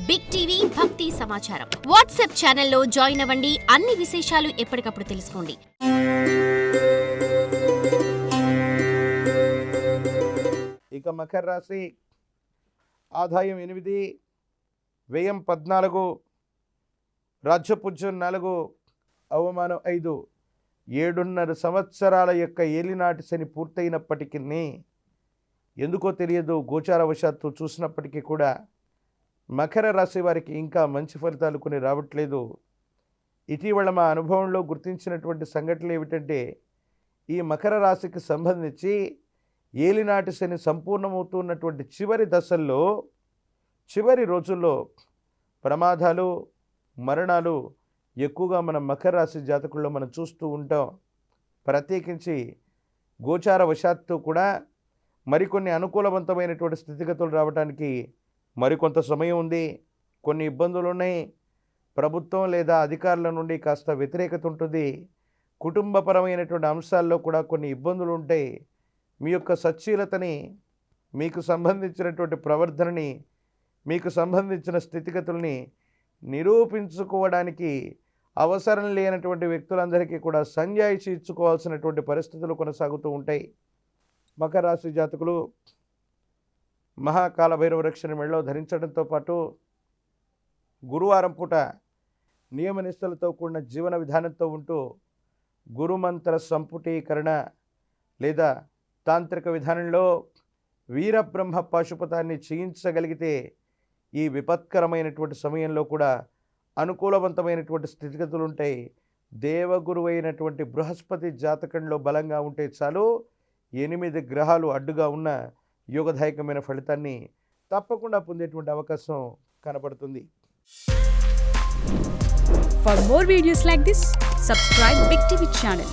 Big TV భక్తి సమాచారం WhatsApp ఛానల్లో జాయిన్ అవ్వండి. అన్ని విశేషాలు ఎప్పటికప్పుడు తెలుసుకోండి. ఇక మకర రాశి ఆదాయం 8, వ్యయం 14, రాజ్యపుజ్యం 4, అవమానం 5. 7.5 సంవత్సరాల యొక్క ఏలినాటి శని పూర్తయినప్పటికీ ఎందుకో తెలియదు గోచారవశాత్తు చూసినప్పటికీ కూడా మకర రాశి వారికి ఇంకా మంచి ఫలితాలు కొన్ని రావట్లేదు. ఇటీవల మా అనుభవంలో గుర్తించినటువంటి సంఘటనలు ఏమిటంటే ఈ మకర రాశికి సంబంధించి ఏలినాటి శని సంపూర్ణమవుతున్నటువంటి చివరి దశల్లో చివరి రోజుల్లో ప్రమాదాలు మరణాలు ఎక్కువగా మన మకర రాశి జాతకుల్లో మనం చూస్తూ ఉంటాం. ప్రత్యేకించి గోచారవశాత్తు కూడా మరికొన్ని అనుకూలవంతమైనటువంటి స్థితిగతులు రావడానికి మరికొంత సమయం ఉంది. కొన్ని ఇబ్బందులు ఉన్నాయి. ప్రభుత్వం లేదా అధికారుల నుండి కాస్త వ్యతిరేకత ఉంటుంది. కుటుంబపరమైనటువంటి అంశాల్లో కూడా కొన్ని ఇబ్బందులు ఉంటాయి. మీ యొక్క సచ్చీలతని, మీకు సంబంధించినటువంటి ప్రవర్తనని, మీకు సంబంధించిన స్థితిగతుల్ని నిరూపించుకోవడానికి అవసరం లేనటువంటి వ్యక్తులందరికీ కూడా సంజాయిషి ఇచ్చుకోవాల్సినటువంటి పరిస్థితులు కొనసాగుతూ ఉంటాయి. మకర రాశి జాతకులు మహాకాల భైరవ రక్షణ మెడలో ధరించడంతో పాటు గురువారం పూట నియమనిష్టలతో కూడిన జీవన విధానంతో ఉంటూ గురుమంత్ర సంపుటీకరణ లేదా తాంత్రిక విధానంలో వీరబ్రహ్మ పాశుపతాన్ని చేయించగలిగితే ఈ విపత్కరమైనటువంటి సమయంలో కూడా అనుకూలవంతమైనటువంటి స్థితిగతులు ఉంటాయి. దేవగురువు అయినటువంటి బృహస్పతి జాతకంలో బలంగా ఉంటే చాలు 8 గ్రహాలు అడ్డుగా ఉన్న యోగదాయకమైన ఫలితాన్ని తప్పకుండా పొందేటువంటి అవకాశం కనబడుతుంది. For more videos like this, subscribe Big TV channel.